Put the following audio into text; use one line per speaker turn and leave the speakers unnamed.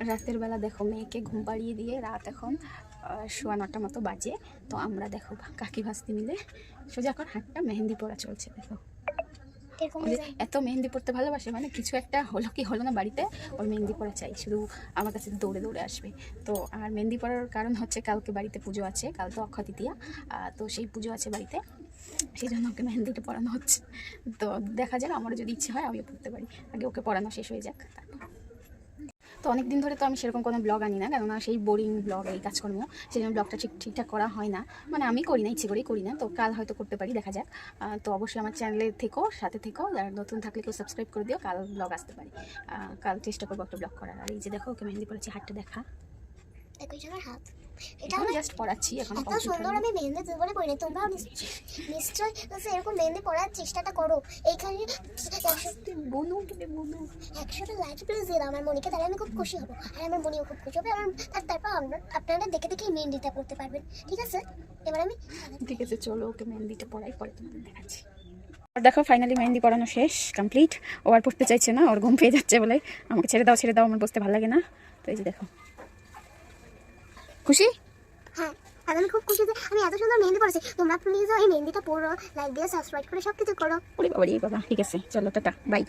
রাতের বেলা দেখো মেয়েকে ঘুম পাড়িয়ে দিয়ে রাত এখন 9:15 মতো বাজে। তো আমরা দেখো কাকি ভাস্তি মিলে সোজা এখন হাতটা মেহেন্দি পড়া চলছে। দেখো এত মেহেন্দি পড়তে ভালোবাসে, মানে কিছু একটা হলো কি হলো না বাড়িতে, ওর মেহেন্দি পড়া চাই, শুধু আমার কাছে দৌড়ে দৌড়ে আসবে। তো আর মেহেন্দি পড়ার কারণ হচ্ছে কালকে বাড়িতে পুজো আছে, কাল তো অক্ষয় তৃতীয়া, তো সেই পুজো আছে বাড়িতে, সেই জন্য ওকে মেহেন্দিটা পড়ানো হচ্ছে। তো দেখা যাক, আমারও যদি ইচ্ছে হয় আমিও পড়তে পারি, আগে ওকে পড়ানো শেষ হয়ে যাক তারপর। তো অনেক দিন ধরে তো আমি সেরকম কোনো ব্লগ আনি না, কেননা সেই বোরিং ব্লগ, এই কাজকর্ম, সেই জন্য ব্লগটা ঠিকঠাক করা হয় না, মানে আমি করি না, ইচ্ছে করেই করি না। তো কাল হয়তো করতে পারি, দেখা যাক। তো অবশ্যই আমার চ্যানেলে থেকো, সাথে থেকো, যারা নতুন থাকলে কেউ সাবস্ক্রাইব করে দিও, কাল ব্লগ আসতে পারি। কাল চেষ্টা করবো একটা ব্লগ করার। আর এই যে দেখো ওকে মেহেন্দি পড়েছি, হাতটা দেখা, হাত এটা আমি জাস্ট পড়াচ্ছি এখন।
এত সুন্দর আমি মেহেন্দি জীবনে পড়ি না, তোমরাও নিশ্চয়ই এরকম মেহেন্দি পড়ার চেষ্টাটা করো। এইখানে 100টা লাইক প্লিজ দিয়ে দাও আমার মনিকে, তাহলে আমি খুব খুশি হবো, আর আমার মনিও খুব খুশি হবে। আর তারপর আপনারা দেখে দেখে মেহেন্দিটা পড়তে পারবেন, ঠিক আছে? এবার আমি
ঠিক আছে, চলো ওকে মেহেন্দিটা পড়াই, পরে তোমাদের দেখাচ্ছি। আর দেখো ফাইনালি মেহেন্দি পড়ানো শেষ, কমপ্লিট। ও আর পড়তে চাইছে না, ওর ঘুম পেয়ে যাচ্ছে বলে আমাকে ছেড়ে দাও, আমার বসতে ভালো লাগে না। তো এই যে দেখো, খুশি?
হ্যাঁ, আর আমি খুব খুশি যে আমি এত সুন্দর মেহেন্দি পড়েছি। তোমরা প্লিজ এই মেহেন্দিটা পড়ো, লাইক দিয়ে সাবস্ক্রাইব করে সব কিছু করো।
ওরে বাবা, ঠিক আছে, চলো টাটা, বাই।